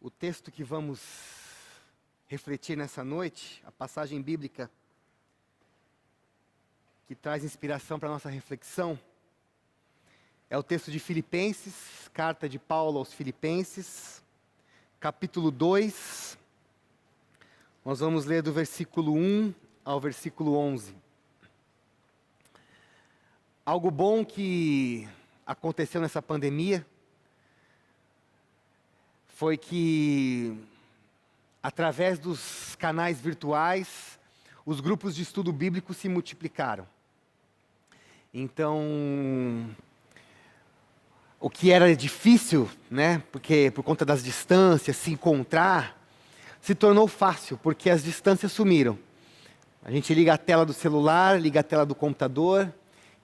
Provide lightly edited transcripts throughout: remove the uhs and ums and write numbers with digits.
O texto que vamos refletir nessa noite, a passagem bíblica que traz inspiração para a nossa reflexão, é o texto de Filipenses, carta de Paulo aos Filipenses, capítulo 2. Nós vamos ler do versículo 1 ao versículo 11. Algo bom que aconteceu nessa pandemia foi que, através dos canais virtuais, os grupos de estudo bíblico se multiplicaram. Então, o que era difícil, porque por conta das distâncias, se encontrar, se tornou fácil, porque as distâncias sumiram. A gente liga a tela do celular, liga a tela do computador,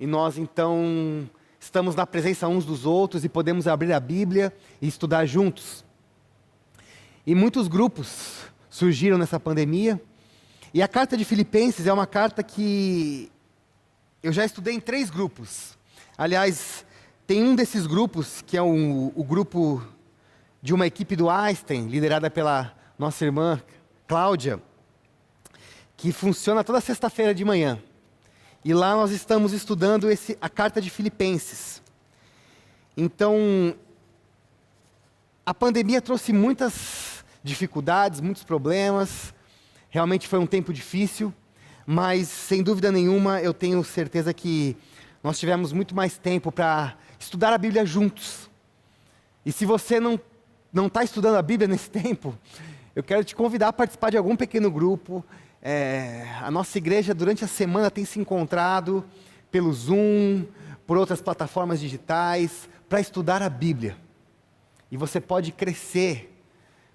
e nós então estamos na presença uns dos outros e podemos abrir a Bíblia e estudar juntos. E muitos grupos surgiram nessa pandemia. E a carta de Filipenses é uma carta que eu já estudei em 3 grupos. Aliás, tem um desses grupos, que é o grupo de uma equipe do Einstein, liderada pela nossa irmã Cláudia, que funciona toda sexta-feira de manhã. E lá nós estamos estudando a carta de Filipenses. Então, a pandemia trouxe muitas dificuldades, muitos problemas. Realmente foi um tempo difícil, mas sem dúvida nenhuma eu tenho certeza que nós tivemos muito mais tempo para estudar a Bíblia juntos. E se você não está estudando a Bíblia nesse tempo, eu quero te convidar a participar de algum pequeno grupo. A nossa igreja durante a semana tem se encontrado pelo Zoom, por outras plataformas digitais, para estudar a Bíblia. E você pode crescer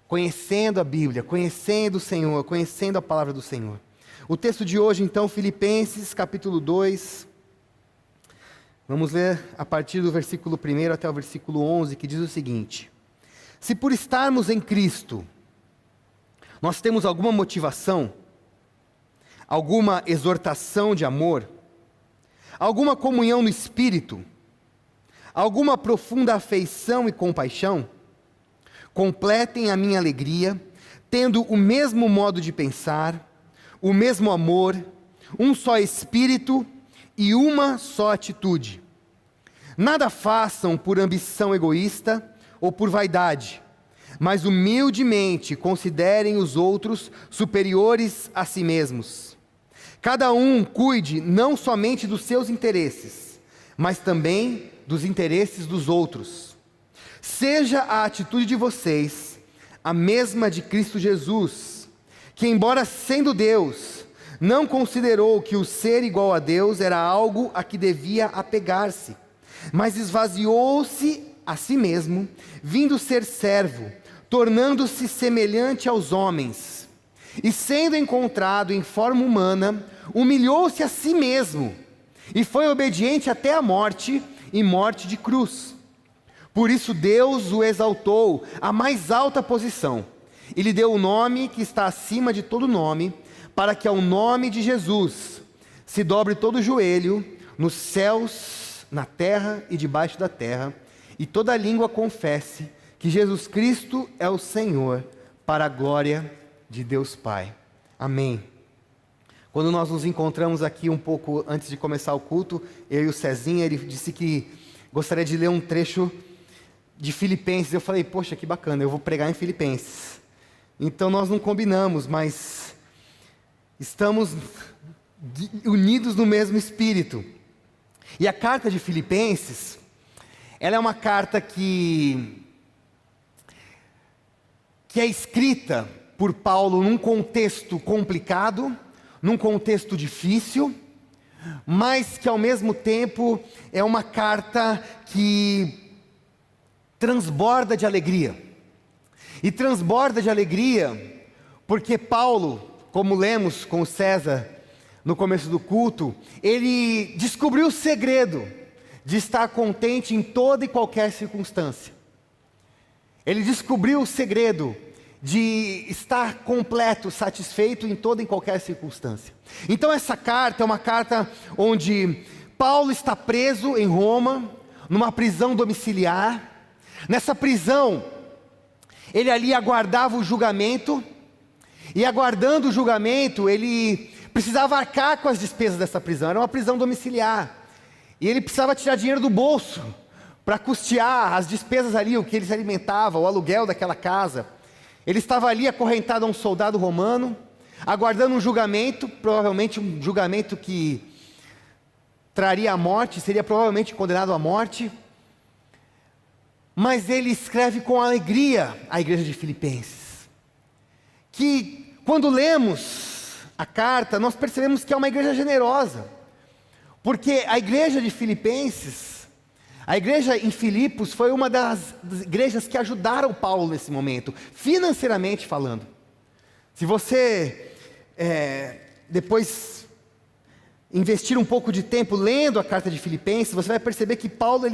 conhecendo a Bíblia, conhecendo o Senhor, conhecendo a palavra do Senhor. O texto de hoje, então, Filipenses, capítulo 2. Vamos ler a partir do versículo 1 até o versículo 11, que diz o seguinte: Se por estarmos em Cristo, nós temos alguma motivação, alguma exortação de amor, alguma comunhão no Espírito, alguma profunda afeição e compaixão, completem a minha alegria, tendo o mesmo modo de pensar, o mesmo amor, um só Espírito e uma só atitude. Nada façam por ambição egoísta ou por vaidade, mas humildemente considerem os outros superiores a si mesmos. Cada um cuide não somente dos seus interesses, mas também dos interesses dos outros. Seja a atitude de vocês a mesma de Cristo Jesus, que, embora sendo Deus, não considerou que o ser igual a Deus era algo a que devia apegar-se, mas esvaziou-se a si mesmo, vindo ser servo, tornando-se semelhante aos homens. E sendo encontrado em forma humana, humilhou-se a si mesmo, e foi obediente até a morte, e morte de cruz. Por isso Deus o exaltou à mais alta posição, e lhe deu o nome que está acima de todo nome, para que ao nome de Jesus se dobre todo o joelho, nos céus, na terra e debaixo da terra, e toda língua confesse que Jesus Cristo é o Senhor, para a glória de Deus Pai. Amém. Quando nós nos encontramos aqui um pouco antes de começar o culto, eu e o Cezinha, ele disse que gostaria de ler um trecho de Filipenses. Eu falei, poxa, que bacana, eu vou pregar em Filipenses. Então nós não combinamos, mas estamos unidos no mesmo espírito. E a carta de Filipenses, ela é uma carta que é escrita por Paulo num contexto complicado, num contexto difícil, mas que ao mesmo tempo é uma carta que transborda de alegria. E transborda de alegria porque Paulo, como lemos com o César no começo do culto, ele descobriu o segredo de estar contente em toda e qualquer circunstância. Ele descobriu o segredo de estar completo, satisfeito em toda e qualquer circunstância. Então essa carta é uma carta onde Paulo está preso em Roma, numa prisão domiciliar. Nessa prisão, Ele ali aguardava o julgamento, e aguardando o julgamento, ele precisava arcar com as despesas dessa prisão. Era uma prisão domiciliar, e ele precisava tirar dinheiro do bolso para custear as despesas ali, o que ele se alimentava, o aluguel daquela casa. Ele estava ali acorrentado a um soldado romano, aguardando um julgamento, provavelmente um julgamento que traria a morte, seria provavelmente condenado à morte. Mas ele escreve com alegria à igreja de Filipenses, que quando lemos a carta, nós percebemos que é uma igreja generosa, porque a igreja de Filipenses, a igreja em Filipos, foi uma das igrejas que ajudaram Paulo nesse momento, financeiramente falando. Se você depois investir um pouco de tempo lendo a carta de Filipenses, você vai perceber que Paulo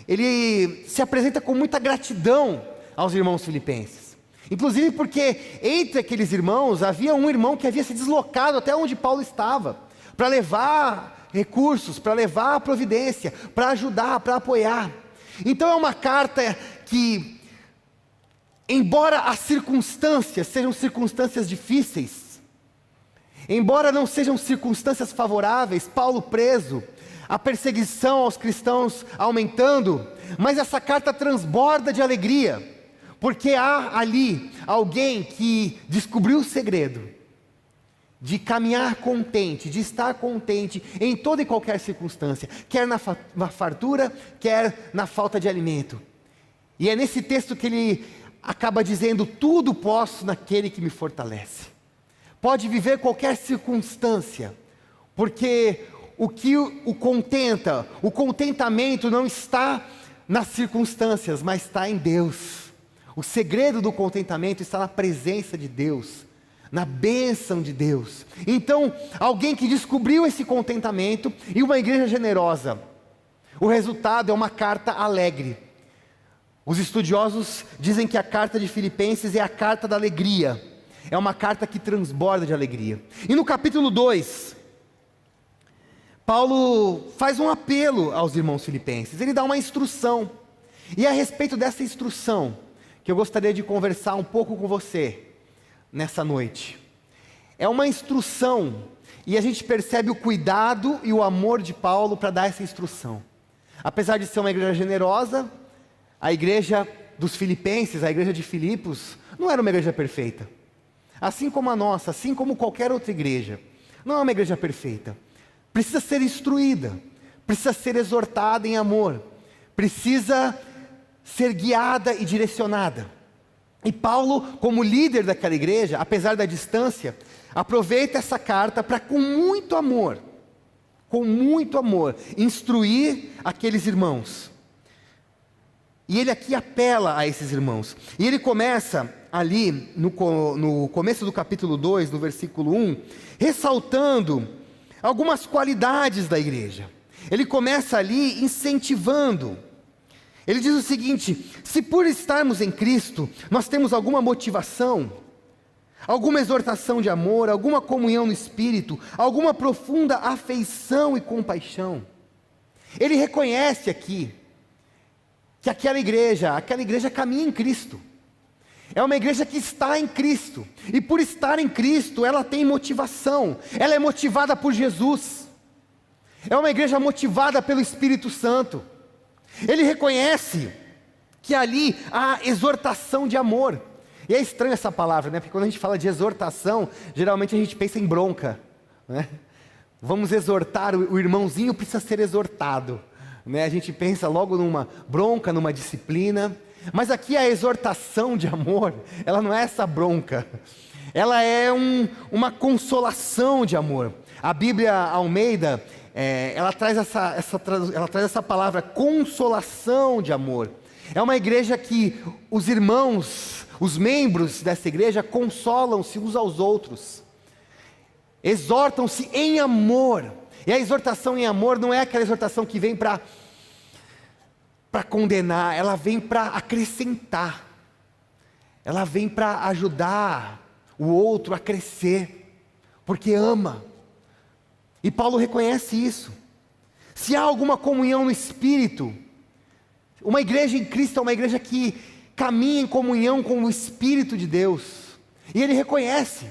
ele se apresenta com muita gratidão aos irmãos filipenses. Inclusive porque entre aqueles irmãos havia um irmão que havia se deslocado até onde Paulo estava, para levar recursos, para levar a providência, para ajudar, para apoiar. Então é uma carta que, embora as circunstâncias sejam circunstâncias difíceis, embora não sejam circunstâncias favoráveis, Paulo preso, a perseguição aos cristãos aumentando, mas essa carta transborda de alegria, porque há ali alguém que descobriu o segredo de caminhar contente, de estar contente em toda e qualquer circunstância, quer na fartura, quer na falta de alimento. E é nesse texto que ele acaba dizendo: tudo posso naquele que me fortalece. Pode viver qualquer circunstância, porque o que o contenta, o contentamento não está nas circunstâncias, mas está em Deus. O segredo do contentamento está na presença de Deus, na bênção de Deus. Então, alguém que descobriu esse contentamento e uma igreja generosa, o resultado é uma carta alegre. Os estudiosos dizem que a carta de Filipenses é a carta da alegria, é uma carta que transborda de alegria. E no capítulo 2, Paulo faz um apelo aos irmãos filipenses, ele dá uma instrução, e é a respeito dessa instrução que eu gostaria de conversar um pouco com você nessa noite. É uma instrução, e a gente percebe o cuidado e o amor de Paulo para dar essa instrução. Apesar de ser uma igreja generosa, a igreja dos filipenses, a igreja de Filipos, não era uma igreja perfeita. Assim como a nossa, assim como qualquer outra igreja, não é uma igreja perfeita. Precisa ser instruída, precisa ser exortada em amor, precisa ser guiada e direcionada. E Paulo, como líder daquela igreja, apesar da distância, aproveita essa carta para, com muito amor, instruir aqueles irmãos. E ele aqui apela a esses irmãos. E ele começa ali, no começo do capítulo 2, no versículo 1, ressaltando algumas qualidades da igreja. Ele começa ali incentivando. Ele diz o seguinte: se por estarmos em Cristo, nós temos alguma motivação, alguma exortação de amor, alguma comunhão no Espírito, alguma profunda afeição e compaixão. Ele reconhece aqui que aquela igreja caminha em Cristo. É uma igreja que está em Cristo, e por estar em Cristo, ela tem motivação, ela é motivada por Jesus, é uma igreja motivada pelo Espírito Santo. Ele reconhece que ali há exortação de amor, e é estranho essa palavra, né? Porque quando a gente fala de exortação, geralmente a gente pensa em bronca, né? Vamos exortar, o irmãozinho precisa ser exortado, né? A gente pensa logo numa bronca, numa disciplina. Mas aqui a exortação de amor, ela não é essa bronca, ela é uma consolação de amor. A Bíblia Almeida, ela traz essa palavra, consolação de amor. É uma igreja que os irmãos, os membros dessa igreja, consolam-se uns aos outros, exortam-se em amor. E a exortação em amor não é aquela exortação que vem para condenar, ela vem para acrescentar, ela vem para ajudar o outro a crescer, porque ama. E Paulo reconhece isso. Se há alguma comunhão no Espírito, uma igreja em Cristo é uma igreja que caminha em comunhão com o Espírito de Deus. E ele reconhece: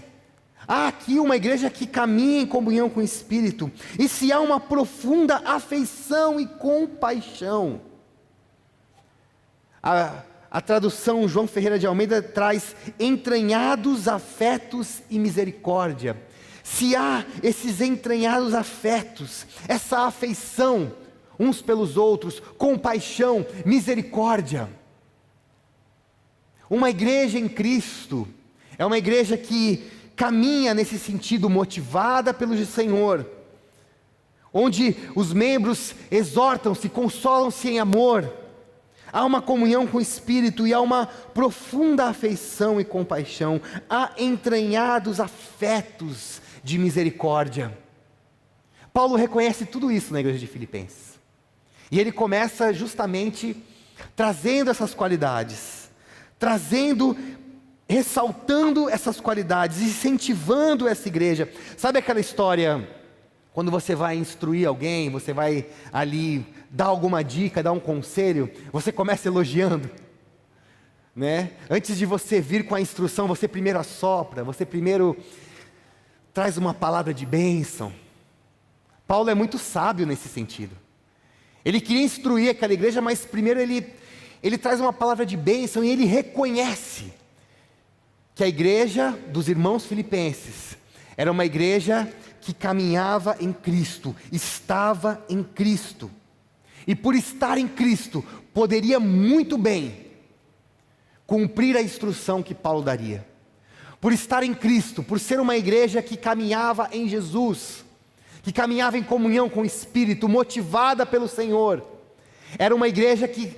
há aqui uma igreja que caminha em comunhão com o Espírito. E se há uma profunda afeição e compaixão. A tradução João Ferreira de Almeida traz entranhados afetos e misericórdia. Se há esses entranhados afetos, essa afeição uns pelos outros, compaixão, misericórdia. Uma igreja em Cristo é uma igreja que caminha nesse sentido, motivada pelo Senhor, onde os membros exortam-se, consolam-se em amor. Há uma comunhão com o Espírito e há uma profunda afeição e compaixão. Há entranhados afetos de misericórdia. Paulo reconhece tudo isso na igreja de Filipenses. E ele começa justamente trazendo essas qualidades, ressaltando essas qualidades, incentivando essa igreja. Sabe aquela história, quando você vai instruir alguém, você vai ali dar alguma dica, dar um conselho, você começa elogiando, né? Antes de você vir com a instrução, você primeiro assopra, você primeiro traz uma palavra de bênção. Paulo é muito sábio nesse sentido. Ele queria instruir aquela igreja, mas primeiro ele traz uma palavra de bênção e ele reconhece que a igreja dos irmãos filipenses era uma igreja que caminhava em Cristo, estava em Cristo. E por estar em Cristo, poderia muito bem cumprir a instrução que Paulo daria. Por estar em Cristo, por ser uma igreja que caminhava em Jesus, que caminhava em comunhão com o Espírito, motivada pelo Senhor. Era uma igreja que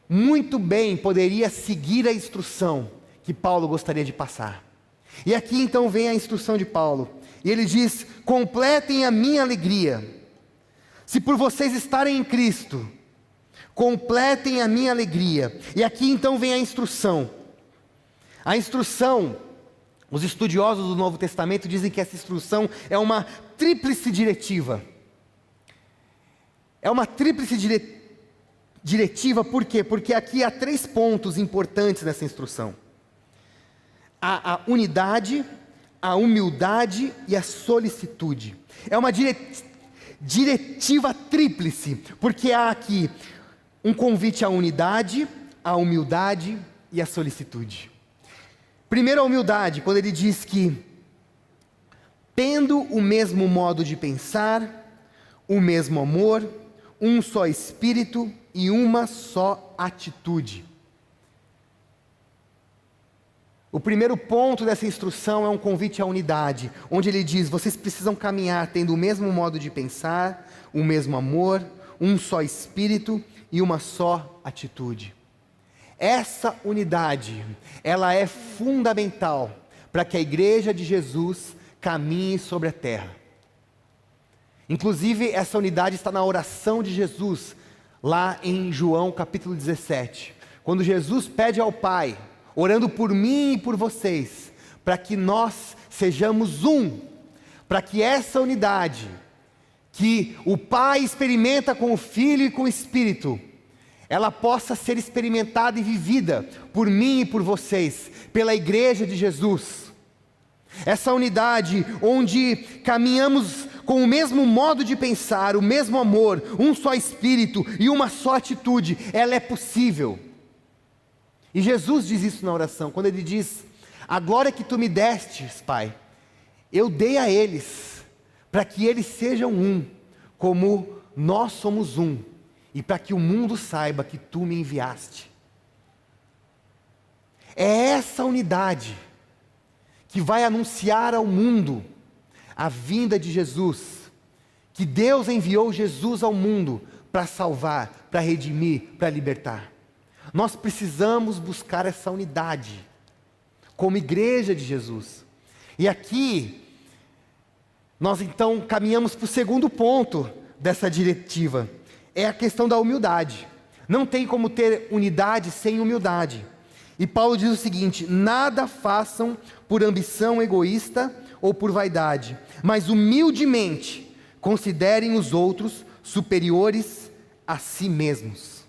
muito bem poderia seguir a instrução que Paulo gostaria de passar. E aqui então vem a instrução de Paulo. E ele diz: completem a minha alegria. Se por vocês estarem em Cristo, completem a minha alegria. E aqui então vem a instrução. A instrução, os estudiosos do Novo Testamento dizem que essa instrução é uma tríplice diretiva. É uma tríplice diretiva, por quê? Porque aqui há 3 pontos importantes nessa instrução. A unidade, a humildade e a solicitude. É uma diretiva tríplice, porque há aqui um convite à unidade, à humildade e à solicitude. Primeiro a humildade, quando ele diz que tendo o mesmo modo de pensar, o mesmo amor, um só espírito e uma só atitude. O primeiro ponto dessa instrução é um convite à unidade, onde ele diz: vocês precisam caminhar tendo o mesmo modo de pensar, o mesmo amor, um só espírito e uma só atitude. Essa unidade, ela é fundamental para que a igreja de Jesus caminhe sobre a terra. Inclusive, essa unidade está na oração de Jesus, lá em João capítulo 17, quando Jesus pede ao Pai, orando por mim e por vocês, para que nós sejamos um, para que essa unidade, que o Pai experimenta com o Filho e com o Espírito, ela possa ser experimentada e vivida por mim e por vocês, pela igreja de Jesus. Essa unidade onde caminhamos com o mesmo modo de pensar, o mesmo amor, um só espírito e uma só atitude, ela é possível. E Jesus diz isso na oração, quando ele diz: a glória que tu me destes, Pai, eu dei a eles, para que eles sejam um, como nós somos um, e para que o mundo saiba que tu me enviaste. É essa unidade que vai anunciar ao mundo a vinda de Jesus, que Deus enviou Jesus ao mundo para salvar, para redimir, para libertar. Nós precisamos buscar essa unidade, como igreja de Jesus. E aqui, nós então caminhamos para o segundo ponto dessa diretiva, é a questão da humildade. Não tem como ter unidade sem humildade. E Paulo diz o seguinte: nada façam por ambição egoísta ou por vaidade, mas humildemente considerem os outros superiores a si mesmos.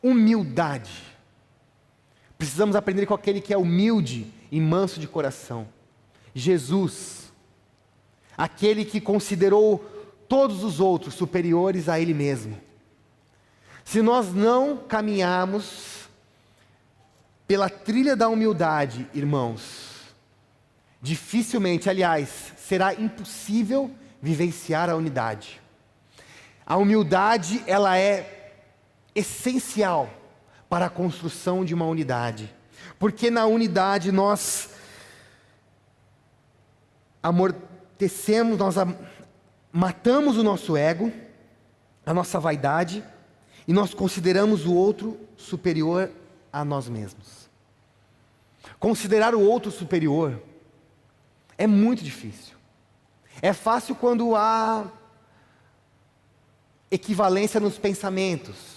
Humildade. Precisamos aprender com aquele que é humilde e manso de coração. Jesus, aquele que considerou todos os outros superiores a Ele mesmo. Se nós não caminharmos pela trilha da humildade, irmãos, dificilmente, aliás, será impossível vivenciar a unidade. A humildade, ela é essencial para a construção de uma unidade. Porque na unidade nós amortecemos, matamos o nosso ego, a nossa vaidade, e nós consideramos o outro superior a nós mesmos. Considerar o outro superior é muito difícil. É fácil quando há equivalência nos pensamentos.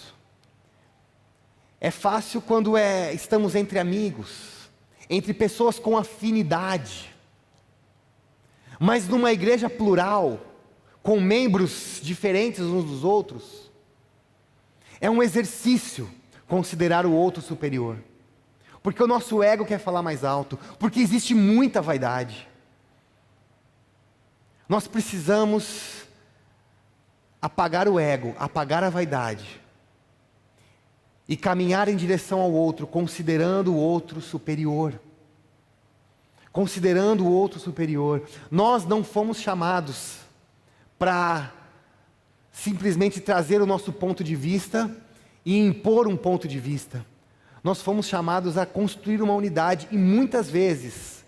É fácil quando estamos entre amigos, entre pessoas com afinidade. Mas numa igreja plural, com membros diferentes uns dos outros, é um exercício considerar o outro superior. Porque o nosso ego quer falar mais alto, porque existe muita vaidade. Nós precisamos apagar o ego, apagar a vaidade e caminhar em direção ao outro, considerando o outro superior. Considerando o outro superior. Nós não fomos chamados para simplesmente trazer o nosso ponto de vista e impor um ponto de vista. Nós fomos chamados a construir uma unidade e muitas vezes,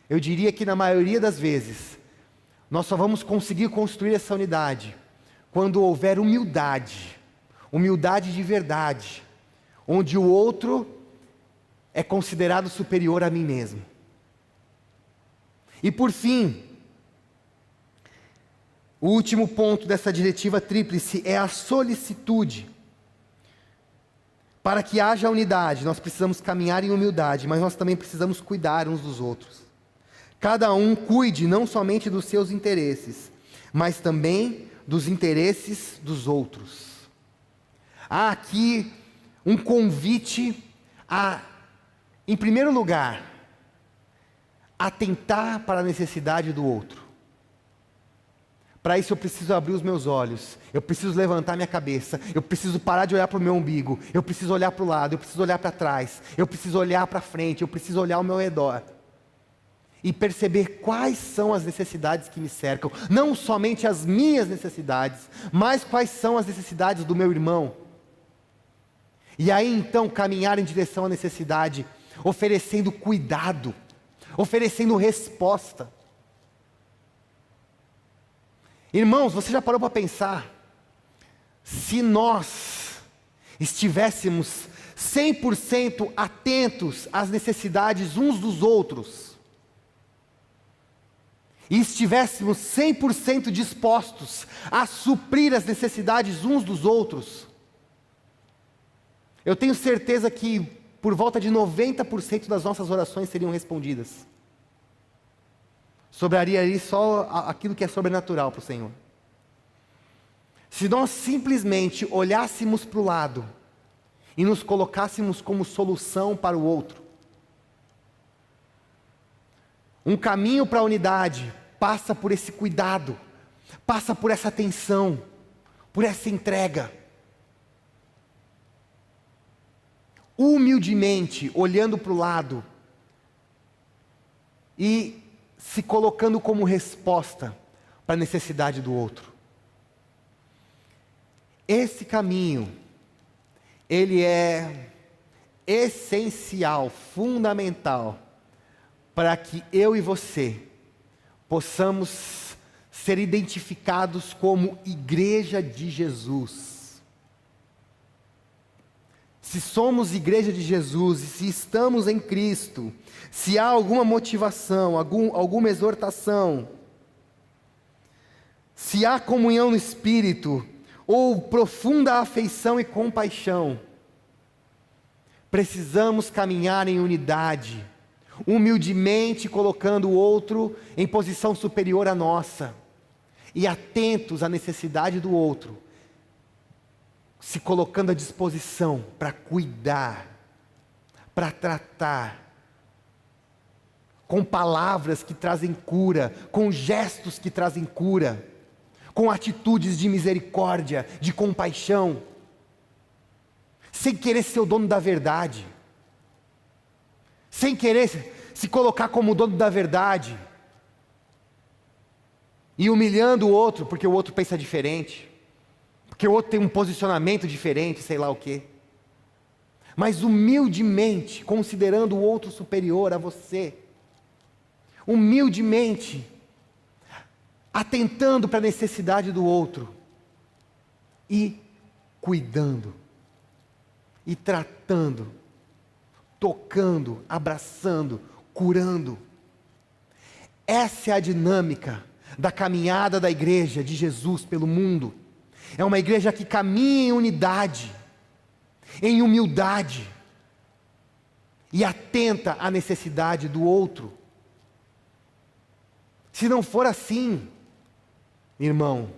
eu diria que na maioria das vezes, nós só vamos conseguir construir essa unidade quando houver humildade, humildade de verdade, onde o outro é considerado superior a mim mesmo. E por fim, o último ponto dessa diretiva tríplice é a solicitude. Para que haja unidade, nós precisamos caminhar em humildade, mas nós também precisamos cuidar uns dos outros. Cada um cuide não somente dos seus interesses, mas também dos interesses dos outros. Há aqui um convite a, em primeiro lugar, atentar para a necessidade do outro. Para isso eu preciso abrir os meus olhos, eu preciso levantar minha cabeça, eu preciso parar de olhar para o meu umbigo, eu preciso olhar para o lado, eu preciso olhar para trás, eu preciso olhar para frente, eu preciso olhar ao meu redor. E perceber quais são as necessidades que me cercam, não somente as minhas necessidades, mas quais são as necessidades do meu irmão. E aí então caminhar em direção à necessidade, oferecendo cuidado, oferecendo resposta. Irmãos, você já parou para pensar, se nós estivéssemos 100% atentos às necessidades uns dos outros, e estivéssemos 100% dispostos a suprir as necessidades uns dos outros, eu tenho certeza que por volta de 90% das nossas orações seriam respondidas. Sobraria ali só aquilo que é sobrenatural para o Senhor. Se nós simplesmente olhássemos para o lado e nos colocássemos como solução para o outro, um caminho para a unidade passa por esse cuidado, passa por essa atenção, por essa entrega. Humildemente, olhando para o lado e se colocando como resposta para a necessidade do outro. Esse caminho, ele é essencial, fundamental, para que eu e você possamos ser identificados como Igreja de Jesus. Se somos Igreja de Jesus e se estamos em Cristo, se há alguma motivação, alguma exortação, se há comunhão no Espírito, ou profunda afeição e compaixão, precisamos caminhar em unidade, humildemente colocando o outro em posição superior à nossa, e atentos à necessidade do outro, se colocando à disposição para cuidar, para tratar com palavras que trazem cura, com gestos que trazem cura, com atitudes de misericórdia, de compaixão, sem querer ser o dono da verdade, sem querer se colocar como dono da verdade, e humilhando o outro, porque o outro pensa diferente, porque o outro tem um posicionamento diferente, sei lá o quê. Mas humildemente, considerando o outro superior a você, humildemente, atentando para a necessidade do outro, e cuidando, e tratando, tocando, abraçando, curando. Essa é a dinâmica da caminhada da igreja de Jesus pelo mundo. É uma igreja que caminha em unidade, em humildade, e atenta à necessidade do outro. Se não for assim, irmão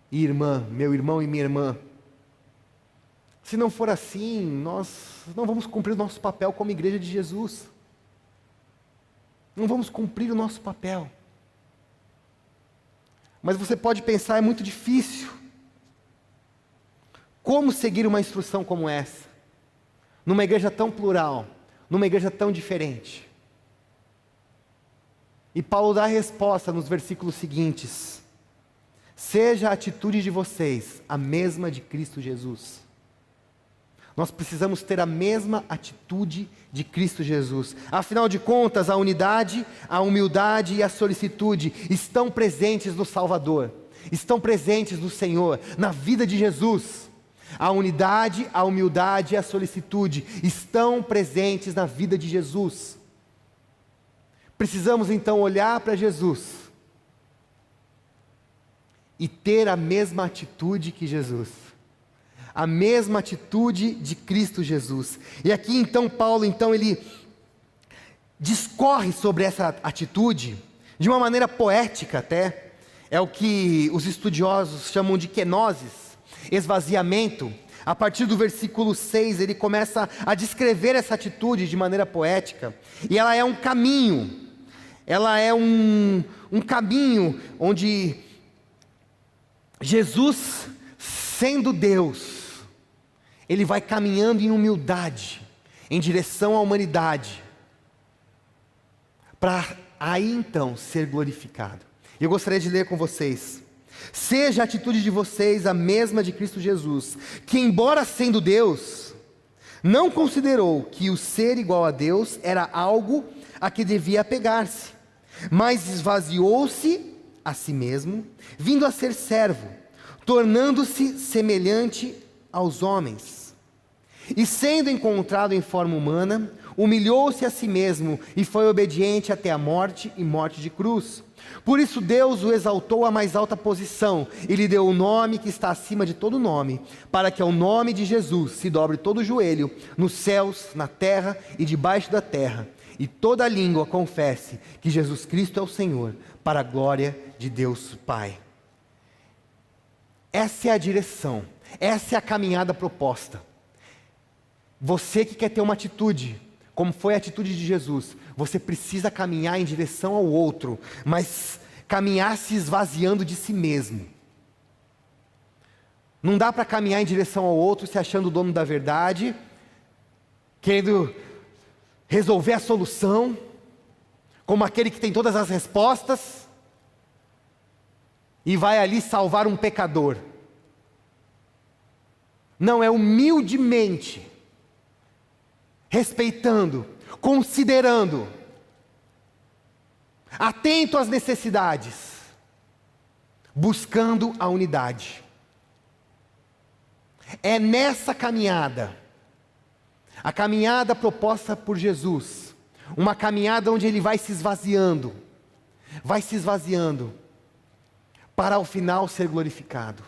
e irmã, meu irmão e minha irmã, se não for assim, nós não vamos cumprir o nosso papel como igreja de Jesus. Não vamos cumprir o nosso papel. Mas você pode pensar, é muito difícil. Como seguir uma instrução como essa? Numa igreja tão plural, numa igreja tão diferente. E Paulo dá a resposta nos versículos seguintes: seja a atitude de vocês a mesma de Cristo Jesus. Nós precisamos ter a mesma atitude de Cristo Jesus. Afinal de contas, a unidade, a humildade e a solicitude estão presentes no Salvador, estão presentes no Senhor, na vida de Jesus. A unidade, a humildade e a solicitude estão presentes na vida de Jesus. Precisamos então olhar para Jesus e ter a mesma atitude que Jesus, a mesma atitude de Cristo Jesus. E aqui então Paulo ele discorre sobre essa atitude de uma maneira poética até. É o que os estudiosos chamam de kenosis, esvaziamento. A partir do versículo 6 ele começa a descrever essa atitude de maneira poética, e ela é um caminho. Ela é um caminho onde Jesus, sendo Deus, Ele vai caminhando em humildade, em direção à humanidade, para aí então ser glorificado. Eu gostaria de ler com vocês: seja a atitude de vocês a mesma de Cristo Jesus, que embora sendo Deus, não considerou que o ser igual a Deus era algo a que devia apegar-se, mas esvaziou-se a si mesmo, vindo a ser servo, tornando-se semelhante aos homens. E sendo encontrado em forma humana, humilhou-se a si mesmo e foi obediente até a morte e morte de cruz. Por isso Deus o exaltou à mais alta posição e lhe deu o nome que está acima de todo nome, para que ao nome de Jesus se dobre todo o joelho, nos céus, na terra e debaixo da terra, e toda língua confesse que Jesus Cristo é o Senhor, para a glória de Deus Pai. Essa é a direção, essa é a caminhada proposta. Você que quer ter uma atitude, como foi a atitude de Jesus, você precisa caminhar em direção ao outro, mas caminhar se esvaziando de si mesmo. Não dá para caminhar em direção ao outro se achando o dono da verdade, querendo resolver a solução, como aquele que tem todas as respostas, e vai ali salvar um pecador. Não, é humildemente, respeitando, considerando, atento às necessidades, buscando a unidade. É nessa caminhada, a caminhada proposta por Jesus, uma caminhada onde Ele vai se esvaziando, para ao final ser glorificado.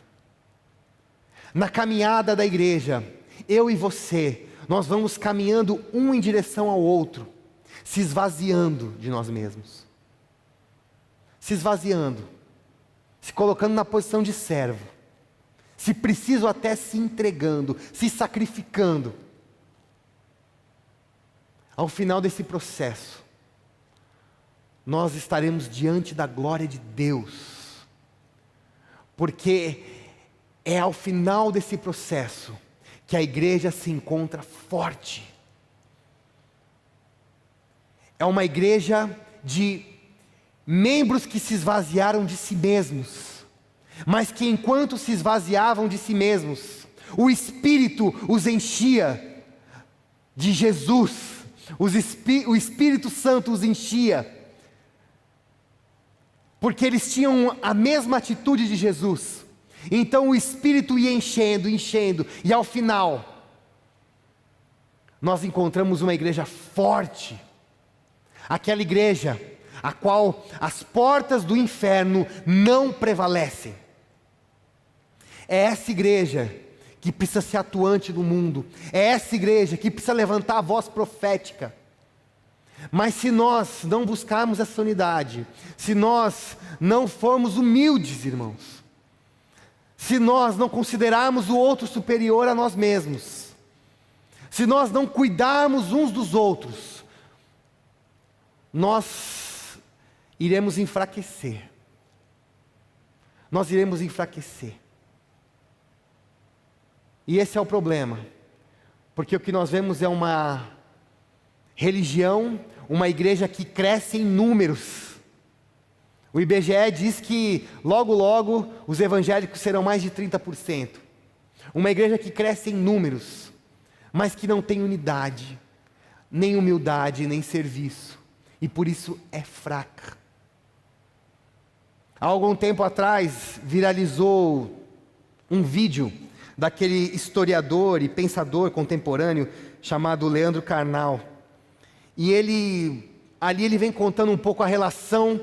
Na caminhada da igreja, eu e você, nós vamos caminhando um em direção ao outro, se esvaziando de nós mesmos, se esvaziando, se colocando na posição de servo, se preciso até se entregando, se sacrificando, ao final desse processo, nós estaremos diante da glória de Deus, porque é ao final desse processo que a igreja se encontra forte. É uma igreja de membros que se esvaziaram de si mesmos, mas que enquanto se esvaziavam de si mesmos, o Espírito os enchia de Jesus, o Espírito Santo os enchia, porque eles tinham a mesma atitude de Jesus. Então o Espírito ia enchendo, e ao final, nós encontramos uma igreja forte, aquela igreja a qual as portas do inferno não prevalecem. É essa igreja que precisa ser atuante no mundo, é essa igreja que precisa levantar a voz profética. Mas se nós não buscarmos essa unidade, se nós não formos humildes, irmãos, se nós não considerarmos o outro superior a nós mesmos, se nós não cuidarmos uns dos outros, nós iremos enfraquecer. Nós iremos enfraquecer. E esse é o problema, porque o que nós vemos é uma religião, uma igreja que cresce em números. O IBGE diz que logo logo os evangélicos serão mais de 30%. Uma igreja que cresce em números, mas que não tem unidade, nem humildade, nem serviço, e por isso é fraca. Há algum tempo atrás viralizou um vídeo daquele historiador e pensador contemporâneo chamado Leandro Carnal. E ali ele vem contando um pouco a relação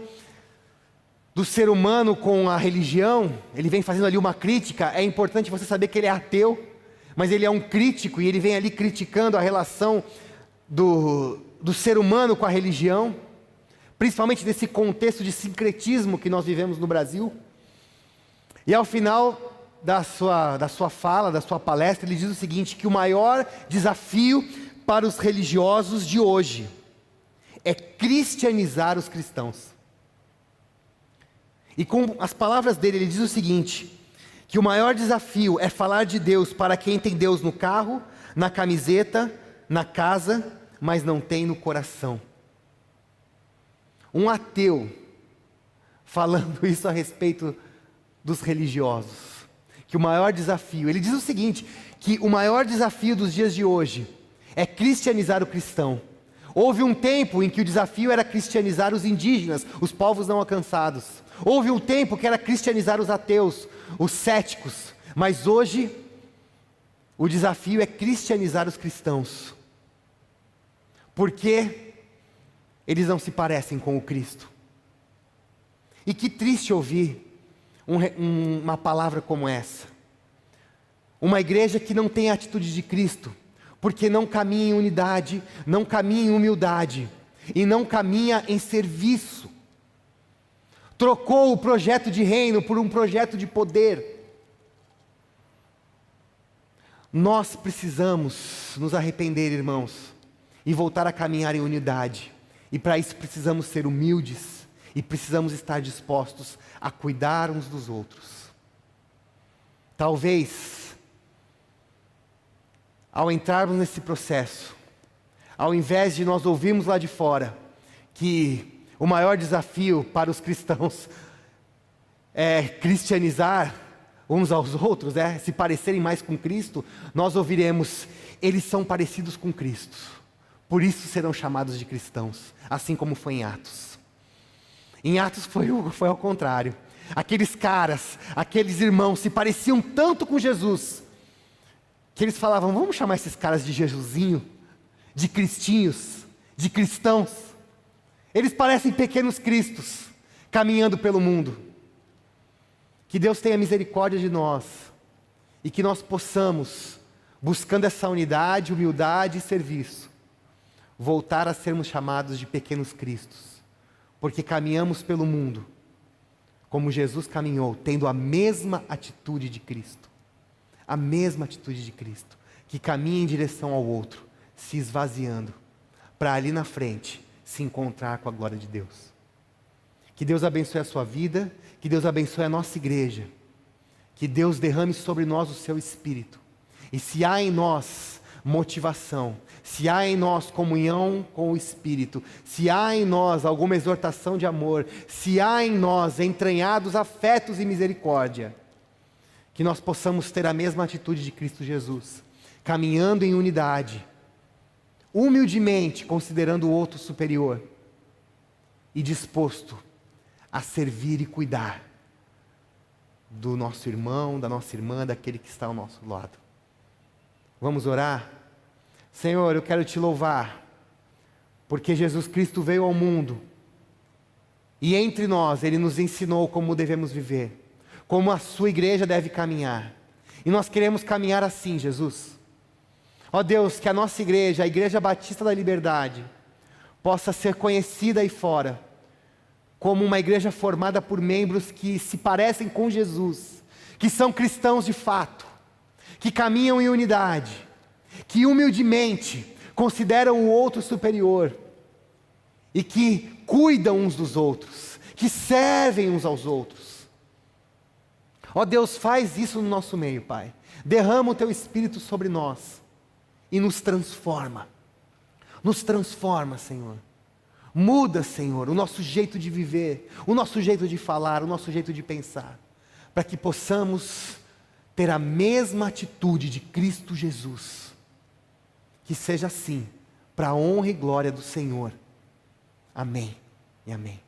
do ser humano com a religião. Ele vem fazendo ali uma crítica. É importante você saber que ele é ateu, mas ele é um crítico, e ele vem ali criticando a relação do ser humano com a religião, principalmente nesse contexto de sincretismo que nós vivemos no Brasil. E ao final da sua fala, da sua palestra, ele diz o seguinte, que o maior desafio para os religiosos de hoje é cristianizar os cristãos. E com as palavras dele, ele diz o seguinte, que o maior desafio é falar de Deus para quem tem Deus no carro, na camiseta, na casa, mas não tem no coração. Um ateu falando isso a respeito dos religiosos, que o maior desafio, ele diz o seguinte, que o maior desafio dos dias de hoje é cristianizar o cristão. Houve um tempo em que o desafio era cristianizar os indígenas, os povos não alcançados. Houve um tempo que era cristianizar os ateus, os céticos. Mas hoje, o desafio é cristianizar os cristãos. Porque eles não se parecem com o Cristo. E que triste ouvir uma palavra como essa. Uma igreja que não tem a atitude de Cristo, porque não caminha em unidade, não caminha em humildade, e não caminha em serviço. Trocou o projeto de reino por um projeto de poder. Nós precisamos nos arrepender, irmãos, e voltar a caminhar em unidade. E para isso precisamos ser humildes, e precisamos estar dispostos a cuidar uns dos outros. Talvez, ao entrarmos nesse processo, ao invés de nós ouvirmos lá de fora, que o maior desafio para os cristãos é cristianizar uns aos outros, se parecerem mais com Cristo, nós ouviremos, eles são parecidos com Cristo, por isso serão chamados de cristãos, assim como foi em Atos. Em Atos foi ao contrário. Aqueles caras, aqueles irmãos se pareciam tanto com Jesus, que eles falavam, vamos chamar esses caras de Jesusinho, de cristinhos, de cristãos. Eles parecem pequenos cristos, caminhando pelo mundo. Que Deus tenha misericórdia de nós, e que nós possamos, buscando essa unidade, humildade e serviço, voltar a sermos chamados de pequenos cristos, porque caminhamos pelo mundo, como Jesus caminhou, tendo a mesma atitude de Cristo. A mesma atitude de Cristo, que caminha em direção ao outro, se esvaziando, para ali na frente se encontrar com a glória de Deus. Que Deus abençoe a sua vida, que Deus abençoe a nossa igreja, que Deus derrame sobre nós o seu Espírito. E se há em nós motivação, se há em nós comunhão com o Espírito, se há em nós alguma exortação de amor, se há em nós entranhados afetos e misericórdia, que nós possamos ter a mesma atitude de Cristo Jesus, caminhando em unidade, humildemente considerando o outro superior e disposto a servir e cuidar do nosso irmão, da nossa irmã, daquele que está ao nosso lado. Vamos orar? Senhor, eu quero te louvar, porque Jesus Cristo veio ao mundo, e entre nós Ele nos ensinou como devemos viver, como a sua igreja deve caminhar, e nós queremos caminhar assim, Jesus. Ó Deus, que a nossa igreja, a Igreja Batista da Liberdade, possa ser conhecida aí fora, como uma igreja formada por membros que se parecem com Jesus, que são cristãos de fato, que caminham em unidade, que humildemente consideram o outro superior, e que cuidam uns dos outros, que servem uns aos outros. Ó Deus, faz isso no nosso meio, Pai. Derrama o Teu Espírito sobre nós, e nos transforma. Nos transforma, Senhor. Muda, Senhor, o nosso jeito de viver, o nosso jeito de falar, o nosso jeito de pensar, para que possamos ter a mesma atitude de Cristo Jesus. Que seja assim, para a honra e glória do Senhor. Amém e amém.